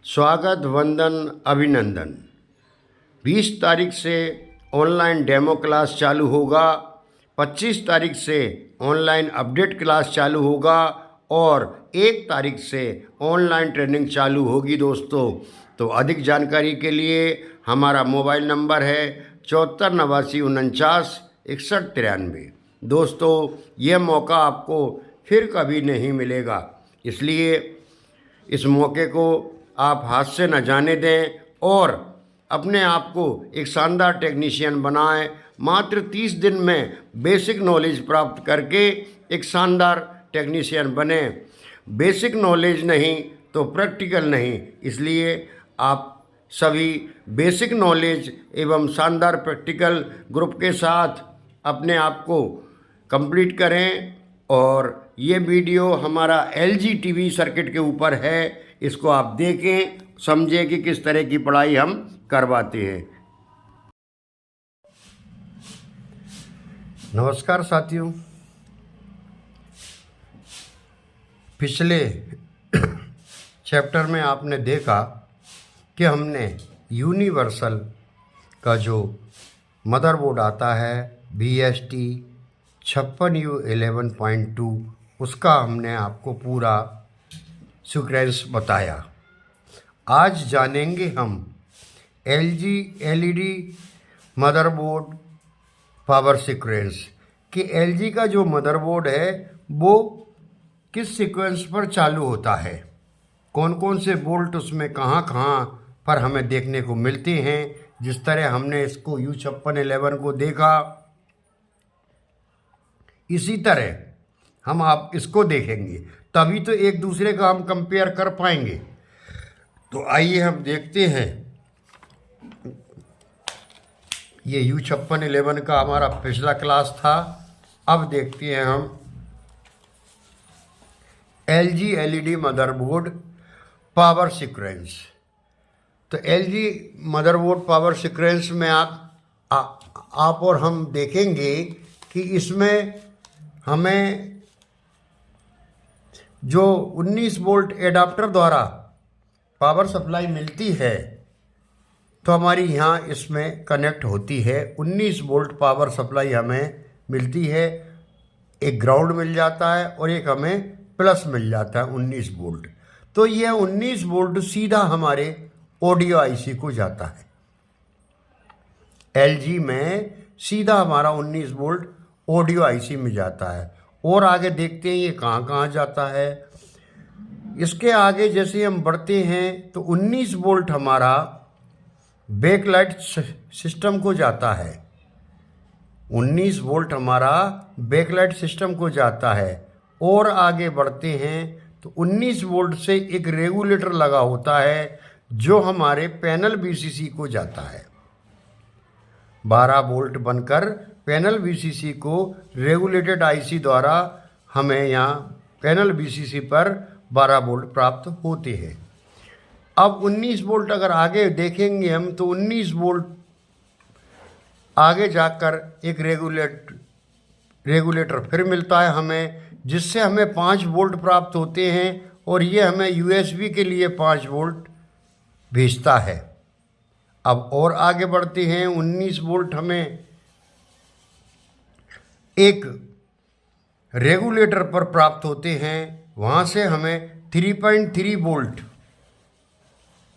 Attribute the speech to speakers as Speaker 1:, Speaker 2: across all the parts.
Speaker 1: स्वागत वंदन अभिनंदन। 20 तारीख से ऑनलाइन डेमो क्लास चालू होगा, 25 तारीख से ऑनलाइन अपडेट क्लास चालू होगा और 1 तारीख से ऑनलाइन ट्रेनिंग चालू होगी दोस्तों। तो अधिक जानकारी के लिए हमारा मोबाइल नंबर है 7489496193। दोस्तों, यह मौका आपको फिर कभी नहीं मिलेगा, इसलिए इस मौके को आप हाथ से न जाने दें और अपने आप को एक शानदार टेक्नीशियन बनाएं। मात्र 30 दिन में बेसिक नॉलेज प्राप्त करके एक शानदार टेक्नीशियन बने। बेसिक नॉलेज नहीं तो प्रैक्टिकल नहीं, इसलिए आप सभी बेसिक नॉलेज एवं शानदार प्रैक्टिकल ग्रुप के साथ अपने आप को कंप्लीट करें। और ये वीडियो हमारा LG TV सर्किट के ऊपर है, इसको आप देखें, समझें कि किस तरह की पढ़ाई हम करवाते हैं। नमस्कार साथियों, पिछले चैप्टर में आपने देखा कि हमने यूनिवर्सल का जो मदरबोर्ड आता है BST 56U11.2, उसका हमने आपको पूरा सीक्वेंस बताया। आज जानेंगे हम LG LED motherboard power sequence कि LG का जो मदरबोर्ड है वो किस सीक्वेंस पर चालू होता है, कौन कौन से बोल्ट उसमें कहाँ कहाँ पर हमें देखने को मिलते हैं। जिस तरह हमने इसको U5611 को देखा, इसी तरह हम आप इसको देखेंगे, तभी तो एक दूसरे का हम कंपेयर कर पाएंगे। तो आइए हम देखते हैं। ये U5611 का हमारा पिछला क्लास था। अब देखते हैं हम LG LED motherboard power sequence. तो LG मदरबोर्ड पावर सीक्वेंस में आप और हम देखेंगे कि इसमें हमें जो 19 वोल्ट एडाप्टर द्वारा पावर सप्लाई मिलती है, तो हमारी यहाँ इसमें कनेक्ट होती है। 19 वोल्ट पावर सप्लाई हमें मिलती है, एक ग्राउंड मिल जाता है और एक हमें प्लस मिल जाता है 19 वोल्ट। तो यह 19 वोल्ट सीधा हमारे ऑडियो IC को जाता है। LG में सीधा हमारा 19 वोल्ट ऑडियो IC में जाता है। और आगे देखते हैं ये कहाँ कहाँ जाता है। इसके आगे जैसे हम बढ़ते हैं तो 19 वोल्ट हमारा बैकलाइट सिस्टम को जाता है। 19 वोल्ट हमारा बैकलाइट सिस्टम को जाता है। और आगे बढ़ते हैं तो 19 वोल्ट से एक रेगुलेटर लगा होता है जो हमारे पैनल VCC को जाता है। 12 वोल्ट बनकर पैनल VCC को रेगुलेटेड IC द्वारा हमें यहाँ पैनल VCC पर 12 वोल्ट प्राप्त होते हैं। अब 19 वोल्ट अगर आगे देखेंगे हम तो 19 वोल्ट आगे जाकर एक रेगुलेटर फिर मिलता है हमें, जिससे हमें 5 वोल्ट प्राप्त होते हैं और ये हमें USB के लिए 5 वोल्ट भेजता है। अब और आगे बढ़ते हैं, 19 वोल्ट हमें एक रेगुलेटर पर प्राप्त होते हैं, वहाँ से हमें 3.3 वोल्ट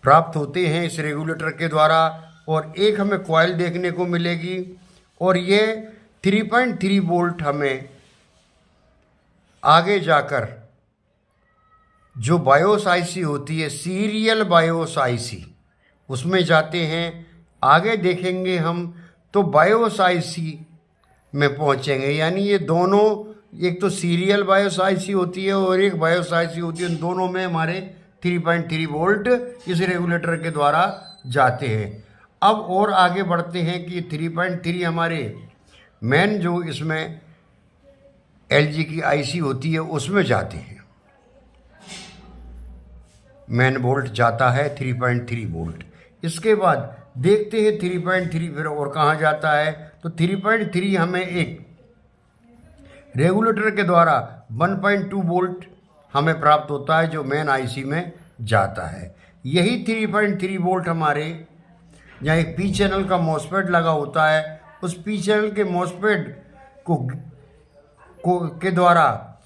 Speaker 1: प्राप्त होते हैं इस रेगुलेटर के द्वारा। और एक हमें कॉइल देखने को मिलेगी और ये 3.3 वोल्ट हमें आगे जाकर जो बायोस IC होती है, सीरियल बायोस IC, उसमें जाते हैं। आगे देखेंगे हम तो बायोस IC में पहुंचेंगे, यानी ये दोनों, एक तो सीरियल बायोस IC होती है और एक बायोस IC होती है, उन दोनों में हमारे 3.3 वोल्ट इस रेगुलेटर के द्वारा जाते हैं। अब और आगे बढ़ते हैं कि 3.3 हमारे मेन जो इसमें LG की IC होती है उसमें जाते हैं। मेन वोल्ट जाता है 3.3 वोल्ट। इसके बाद देखते हैं 3.3 फिर और कहाँ जाता है। तो 3.3 हमें एक रेगुलेटर के द्वारा 1.2 वोल्ट हमें प्राप्त होता है जो मेन IC में जाता है। यही 3.3 वोल्ट हमारे जहाँ एक पी चैनल का मॉसफेट लगा होता है, उस पी चैनल के मॉसफेट के द्वारा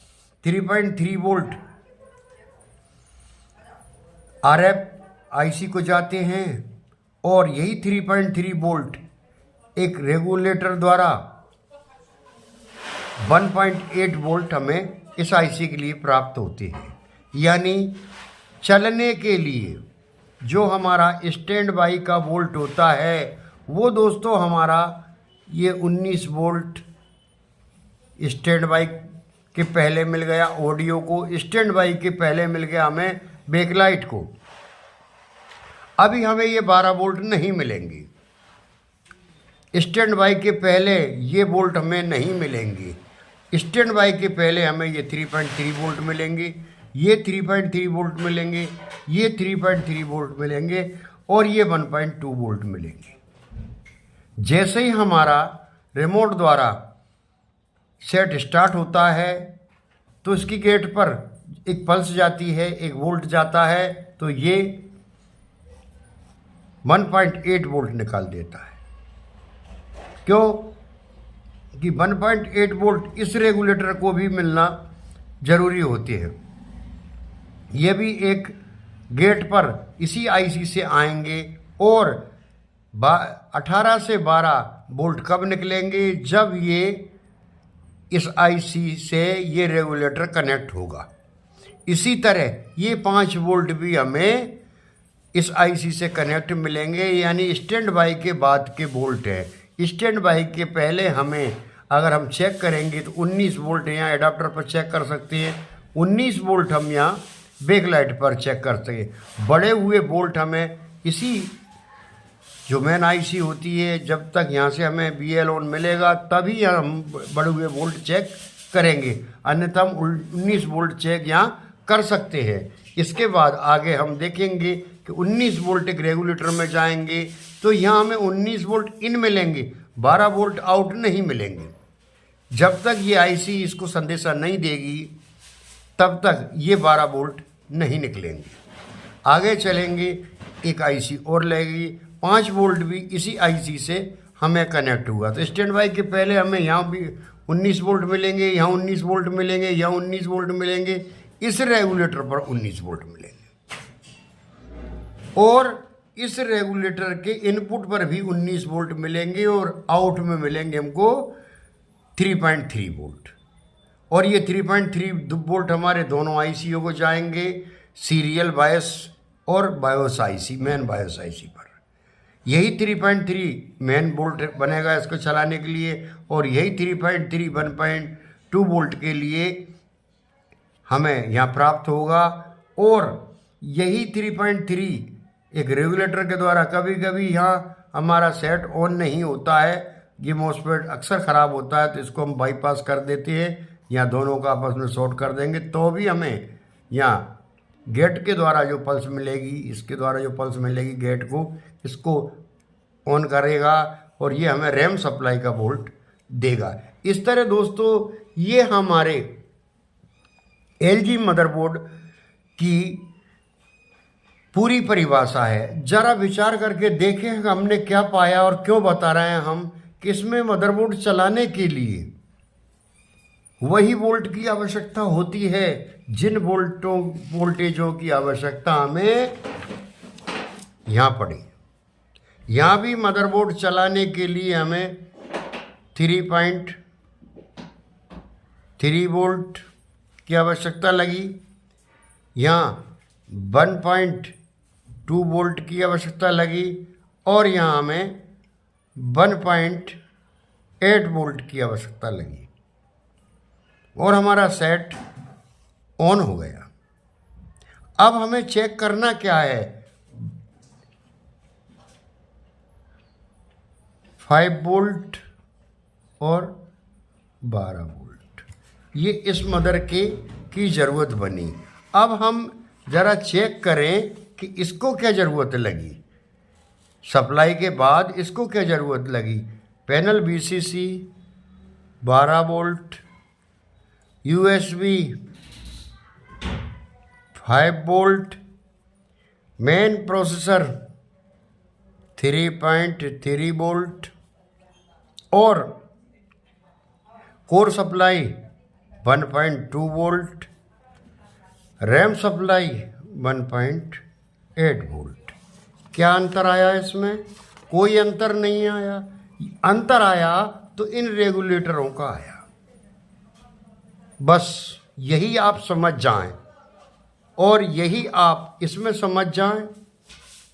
Speaker 1: 3.3 वोल्ट RF IC को जाते हैं, और यही 3.3 वोल्ट एक रेगुलेटर द्वारा 1.8 वोल्ट हमें इस IC के लिए प्राप्त होते हैं। यानी चलने के लिए जो हमारा स्टैंड बाई का वोल्ट होता है वो दोस्तों हमारा ये 19 वोल्ट स्टैंड बाई के पहले मिल गया ऑडियो को, स्टैंड बाई के पहले मिल गया हमें बैकलाइट को। अभी हमें ये 12 वोल्ट नहीं मिलेंगे, स्टैंड बाई के पहले ये वोल्ट हमें नहीं मिलेंगे। स्टैंड बाई के पहले हमें ये 3.3 वोल्ट मिलेंगे, ये 3.3 वोल्ट मिलेंगे, ये 3.3 वोल्ट मिलेंगे, और ये 1.2 वोल्ट मिलेंगे। जैसे ही हमारा रिमोट द्वारा सेट स्टार्ट होता है तो इसकी गेट पर एक पल्स जाती है, एक वोल्ट जाता है, तो ये 1.8 वोल्ट निकाल देता है। क्यों कि 1.8 वोल्ट इस रेगुलेटर को भी मिलना ज़रूरी होती है। ये भी एक गेट पर इसी IC से आएंगे, और 18 से 12 वोल्ट कब निकलेंगे, जब ये इस IC से ये रेगुलेटर कनेक्ट होगा। इसी तरह ये 5 वोल्ट भी हमें इस IC से कनेक्ट मिलेंगे, यानी स्टैंड बाई के बाद के वोल्ट है। स्टैंड बाई के पहले हमें अगर हम चेक करेंगे तो 19 वोल्ट यहाँ एडाप्टर पर चेक कर सकते हैं, 19 वोल्ट हम यहाँ बैकलाइट पर चेक कर सकें। बढ़े हुए वोल्ट हमें इसी जो मेन IC होती है, जब तक यहाँ से हमें BL ऑन मिलेगा तभी हम बढ़े हुए वोल्ट चेक करेंगे, अन्यथा हम 19 वोल्ट चेक यहाँ कर सकते हैं। इसके बाद आगे हम देखेंगे कि 19 वोल्ट एक रेगुलेटर में जाएंगे तो यहाँ हमें 19 वोल्ट इन मिलेंगे, 12 वोल्ट आउट नहीं मिलेंगे। जब तक ये IC इसको संदेशा नहीं देगी तब तक ये 12 वोल्ट नहीं निकलेंगे। आगे चलेंगे, एक IC और लगेगी, 5 वोल्ट भी इसी IC से हमें कनेक्ट हुआ। तो स्टैंड बाई के पहले हमें यहाँ भी 19 वोल्ट मिलेंगे, यहाँ 19 वोल्ट मिलेंगे, यहाँ 19 वोल्ट मिलेंगे, इस रेगुलेटर पर 19 वोल्ट मिलेंगे, और इस रेगुलेटर के इनपुट पर भी 19 वोल्ट मिलेंगे, और आउट में मिलेंगे हमको 3.3 वोल्ट। और ये 3.3 वोल्ट हमारे दोनों ICO को जाएंगे, सीरियल बायस और BIOS IC, main BIOS IC पर। यही 3.3 मेन वोल्ट बनेगा इसको चलाने के लिए, और यही 3.3 1.2 वोल्ट के लिए हमें यहाँ प्राप्त होगा। और यही 3.3 एक रेगुलेटर के द्वारा कभी कभी यहाँ हमारा सेट ऑन नहीं होता है, ये मॉसफेट अक्सर ख़राब होता है, तो इसको हम बाईपास कर देते हैं, यहाँ दोनों का आपस में शॉर्ट कर देंगे, तो भी हमें यहाँ गेट के द्वारा जो पल्स मिलेगी, इसके द्वारा जो पल्स मिलेगी गेट को, इसको ऑन करेगा, और ये हमें रैम सप्लाई का वोल्ट देगा। इस तरह दोस्तों ये हमारे LG मदरबोर्ड की पूरी परिभाषा है। जरा विचार करके देखें हमने क्या पाया और क्यों बता रहे हैं हम कि इसमें मदरबोर्ड चलाने के लिए वही वोल्ट की आवश्यकता होती है जिन वोल्टेजों की आवश्यकता हमें यहाँ पड़ी। यहाँ भी मदरबोर्ड चलाने के लिए हमें 3.3 वोल्ट की आवश्यकता लगी, यहाँ 1.2 वोल्ट की आवश्यकता लगी, और यहाँ हमें 1.8 वोल्ट की आवश्यकता लगी, और हमारा सेट ऑन हो गया। अब हमें चेक करना क्या है, 5 वोल्ट और 12 वोल्ट, ये इस मदर की ज़रूरत बनी। अब हम ज़रा चेक करें कि इसको क्या ज़रूरत लगी, सप्लाई के बाद इसको क्या ज़रूरत लगी। Panel VCC 12 volt, USB 5 volt, main processor 3.3 volt और core supply 1.2 volt, RAM supply 1.8 volt. क्या अंतर आया इसमें? कोई अंतर नहीं आया। अंतर आया तो इन रेगुलेटरों का आया। बस यही आप समझ जाएं और यही आप इसमें समझ जाएं।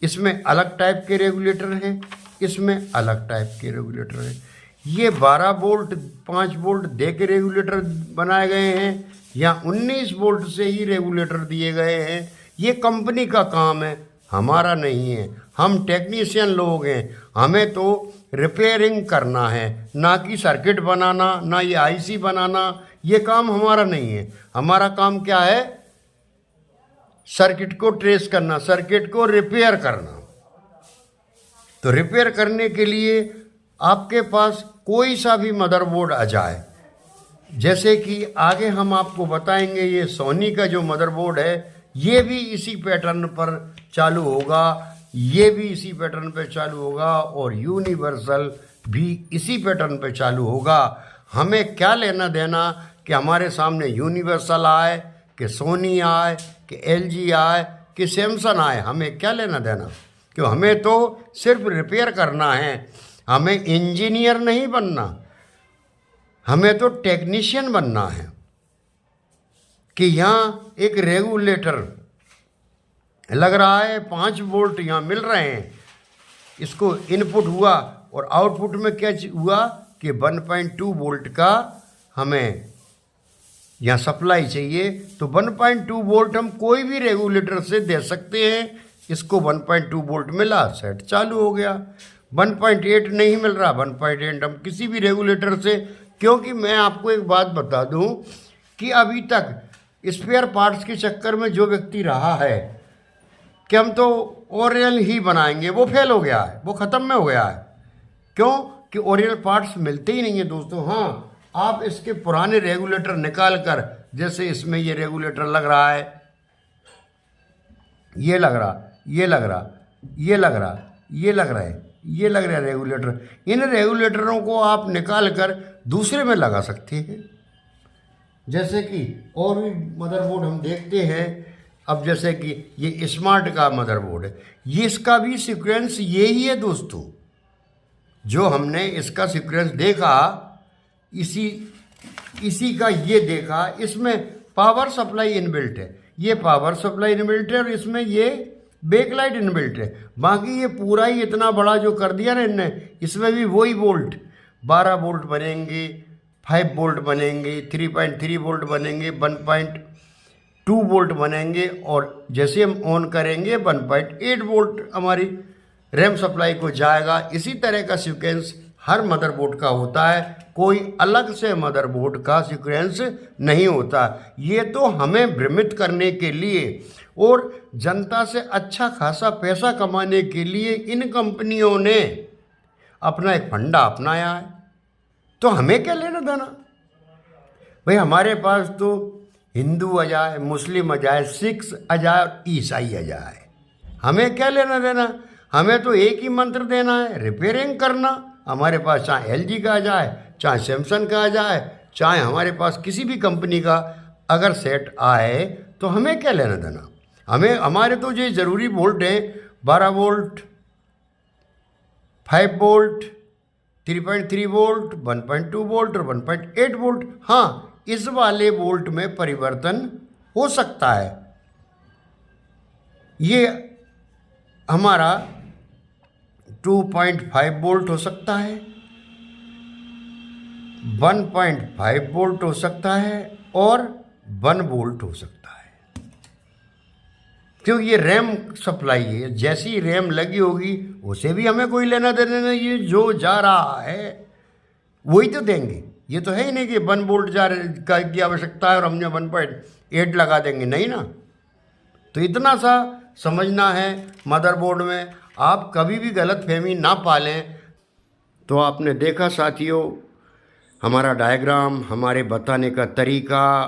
Speaker 1: इसमें अलग टाइप के रेगुलेटर हैं, इसमें अलग टाइप के रेगुलेटर हैं। ये 12 वोल्ट 5 वोल्ट दे के रेगुलेटर बनाए गए हैं या 19 वोल्ट से ही रेगुलेटर दिए गए हैं। ये कंपनी का काम है, हमारा नहीं है। हम टेक्नीशियन लोग हैं, हमें तो रिपेयरिंग करना है, ना कि सर्किट बनाना, ना ये आईसी बनाना। ये काम हमारा नहीं है। हमारा काम क्या है? सर्किट को ट्रेस करना, सर्किट को रिपेयर करना। तो रिपेयर करने के लिए आपके पास कोई सा भी मदरबोर्ड आ जाए, जैसे कि आगे हम आपको बताएंगे, ये सोनी का जो मदरबोर्ड है ये भी इसी पैटर्न पर चालू होगा, ये भी इसी पैटर्न पर चालू होगा और यूनिवर्सल भी इसी पैटर्न पर चालू होगा। हमें क्या लेना देना कि हमारे सामने यूनिवर्सल आए, कि सोनी आए, कि एलजी आए, कि सैमसंग आए, हमें क्या लेना देना? क्यों, हमें तो सिर्फ रिपेयर करना है, हमें इंजीनियर नहीं बनना, हमें तो टेक्नीशियन बनना है। कि यहाँ एक रेगुलेटर लग रहा है, 5 वोल्ट यहाँ मिल रहे हैं, इसको इनपुट हुआ और आउटपुट में क्या हुआ कि 1.2 वोल्ट का हमें यहाँ सप्लाई चाहिए। तो 1.2 वोल्ट हम कोई भी रेगुलेटर से दे सकते हैं। इसको 1.2 वोल्ट मिला, सेट चालू हो गया। 1.8 नहीं मिल रहा, 1.8 हम किसी भी रेगुलेटर से, क्योंकि मैं आपको एक बात बता दूं कि अभी तक स्पेयर पार्ट्स के चक्कर में जो व्यक्ति रहा है कि हम तो ओरिजिनल ही बनाएंगे, वो फेल हो गया है, वो ख़त्म में हो गया है। क्यों? कि ओरिजिनल पार्ट्स मिलते ही नहीं है दोस्तों। हाँ, आप इसके पुराने रेगुलेटर निकाल कर, जैसे इसमें ये रेगुलेटर लग रहा है, ये लग रहा, ये लग रहा, ये लग रहा, ये लग रहा है, ये लग रहा है रेगुलेटर। इन रेगुलेटरों को आप निकाल कर दूसरे में लगा सकते हैं। जैसे कि और भी मदरबोर्ड हम देखते हैं। अब जैसे कि ये स्मार्ट का मदरबोर्ड है, ये इसका भी सीक्वेंस यही है दोस्तों। जो हमने इसका सीक्वेंस देखा, इसी का ये देखा, इसमें पावर सप्लाई इनबिल्ट है, ये पावर सप्लाई इनबिल्ट है और इसमें ये बैकलाइट इनबिल्ट है। बाकी ये पूरा ही इतना बड़ा जो कर दिया ना इनने, इसमें भी वही वोल्ट 12 वोल्ट बनेंगे, 5 वोल्ट बनेंगे, 3.3 वोल्ट बनेंगे, 1.2 वोल्ट बनेंगे और जैसे हम ऑन करेंगे 1.8 वोल्ट हमारी रैम सप्लाई को जाएगा। इसी तरह का सीक्वेंस हर मदरबोर्ड का होता है, कोई अलग से मदरबोर्ड का सीक्वेंस नहीं होता। ये तो हमें भ्रमित करने के लिए और जनता से अच्छा खासा पैसा कमाने के लिए इन कंपनियों ने अपना एक फंडा अपनाया है। तो हमें क्या लेना देना भाई? हमारे पास तो हिंदू आ जाए, मुस्लिम आ जाए, सिख आ जाए, ईसाई आ जाए, हमें क्या लेना देना? हमें तो एक ही मंत्र देना है, रिपेयरिंग करना। हमारे पास चाहे एलजी का आ जाए, चाहे सैमसंग का आ जाए, चाहे हमारे पास किसी भी कंपनी का अगर सेट आए, तो हमें क्या लेना देना? हमें, हमारे तो ये ज़रूरी वोल्ट हैं, 12 वोल्ट, 5 वोल्ट, 3.3 वोल्ट, 1.2 वोल्ट और 1.8 वोल्ट। हाँ, इस वाले वोल्ट में परिवर्तन हो सकता है। ये हमारा 2.5 वोल्ट हो सकता है, 1.5 वोल्ट हो सकता है और 1 वोल्ट हो सकता है। क्योंकि ये रैम सप्लाई है, जैसी रैम लगी होगी उसे भी हमें कोई लेना देना नहीं। ये जो जा रहा है वही तो देंगे। ये तो है ही नहीं कि 1 वोल्ट की आवश्यकता है और हमने 1.8 लगा देंगे, नहीं ना। तो इतना सा समझना है मदरबोर्ड में। आप कभी भी गलत फहमी ना पालें। तो आपने देखा साथियों हमारा डायग्राम, हमारे बताने का तरीका।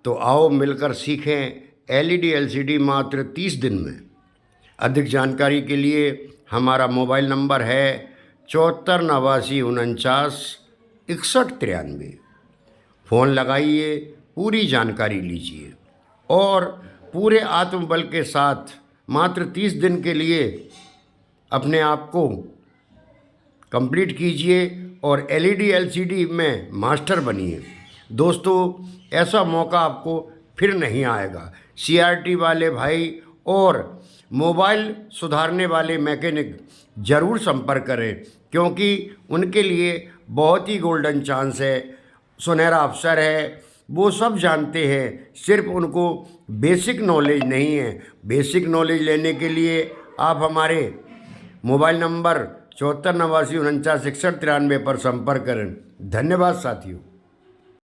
Speaker 1: तो आओ मिलकर सीखें। एलईडी एलसीडी मात्र 30 दिन में अधिक जानकारी के लिए हमारा मोबाइल नंबर है 74 89 49 61 93। फ़ोन लगाइए, पूरी जानकारी लीजिए और पूरे आत्मबल के साथ मात्र 30 दिन के लिए अपने आप को कंप्लीट कीजिए और एलईडी एलसीडी में मास्टर बनिए। दोस्तों, ऐसा मौका आपको फिर नहीं आएगा। सीआरटी वाले भाई और मोबाइल सुधारने वाले मैकेनिक ज़रूर संपर्क करें, क्योंकि उनके लिए बहुत ही गोल्डन चांस है, सुनहरा अवसर है। वो सब जानते हैं, सिर्फ उनको बेसिक नॉलेज नहीं है। बेसिक नॉलेज लेने के लिए आप हमारे मोबाइल नंबर 74 89 49 61 93 पर संपर्क करें। धन्यवाद साथियों।